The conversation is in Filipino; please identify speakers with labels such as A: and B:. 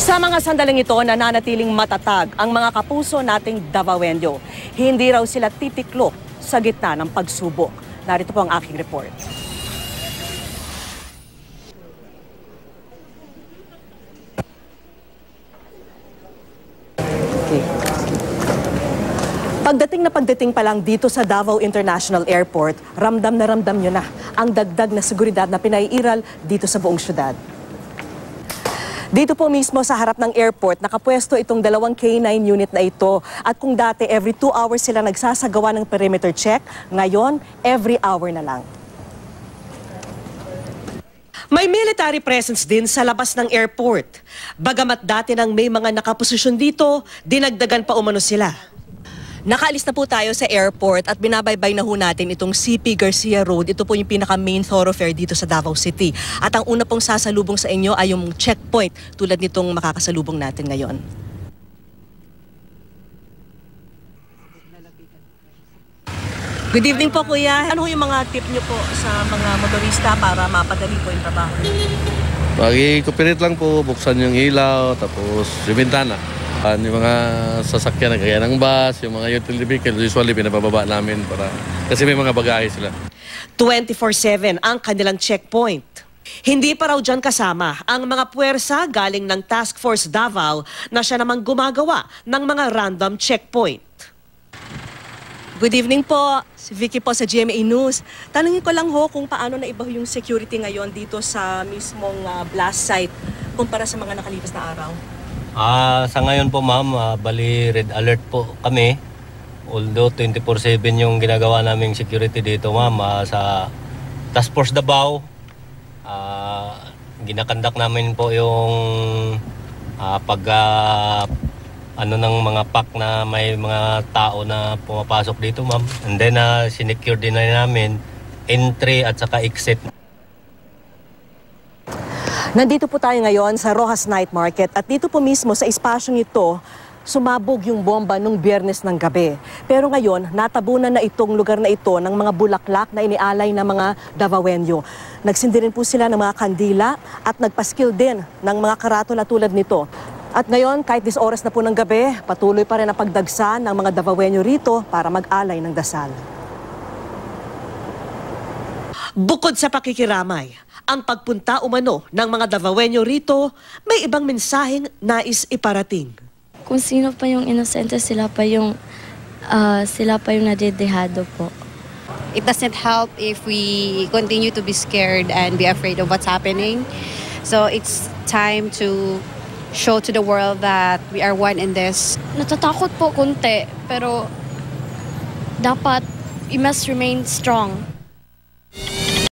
A: Sa mga sandaling ito, nananatiling matatag ang mga kapuso nating Davaoenyo. Hindi raw sila titiklop sa gitna ng pagsubok. Narito po ang aking report. Pagdating pa lang dito sa Davao International Airport, ramdam nyo na ang dagdag na seguridad na pinaiiral dito sa buong syudad. Dito po mismo sa harap ng airport, nakapwesto itong 2 K9 unit na ito. At kung dati every 2 hours sila nagsasagawa ng perimeter check, ngayon every hour na lang. May military presence din sa labas ng airport. Bagamat dati nang may mga nakaposisyon dito, dinagdagan pa umano sila. Nakaalis na po tayo sa airport at binabaybay na ho natin itong CP Garcia Road. Ito po yung pinaka-main thoroughfare dito sa Davao City. At ang una pong sasalubong sa inyo ay yung checkpoint tulad nitong makakasalubong natin ngayon. Good evening po, Kuya. Ano yung mga tip nyo po sa mga motorista para mapadali po yung trabaho?
B: Pag-i-cooperate lang po, buksan yung ilaw, tapos yung bintana. Yung mga sasakyan na kaya ng bus, yung mga utility vehicle, usually pinabababa namin kasi may mga bagahe sila.
A: 24/7 ang kanilang checkpoint. Hindi pa raw dyan kasama ang mga puwersa galing ng Task Force Davao na siya namang gumagawa ng mga random checkpoint. Good evening po, si Vicky po sa GMA News. Tanungin ko lang ho kung paano na iba yung security ngayon dito sa mismong blast site kumpara sa mga nakalipas na araw.
C: Sa ngayon po ma'am, bali red alert po kami. Although 24/7 yung ginagawa naming security dito ma'am sa Task Force Davao. Ginakandak namin po yung ng mga pack na may mga tao na pumapasok dito ma'am. And then sinecure din na namin entry at saka exit.
A: Nandito po tayo ngayon sa Rojas Night Market at dito po mismo sa espasyong ito, sumabog yung bomba nung Biyernes ng gabi. Pero ngayon, natabunan na itong lugar na ito ng mga bulaklak na inialay ng mga Davaoenyo. Nagsindi rin po sila ng mga kandila at nagpaskil din ng mga karatula tulad nito. At ngayon, kahit 10 oras na po ng gabi, patuloy pa rin ang pagdagsa ng mga Davaoenyo rito para mag-alay ng dasal. Bukod sa pakikiramay, ang pagpunta umano ng mga Davaoenyo rito, may ibang mensaheng nais iparating.
D: Kung sino pa yung inosente, sila pa yung nadedehado po.
E: It doesn't help if we continue to be scared and be afraid of what's happening. So it's time to show to the world that we are one in this.
D: Natatakot po konti, pero dapat we must remain strong.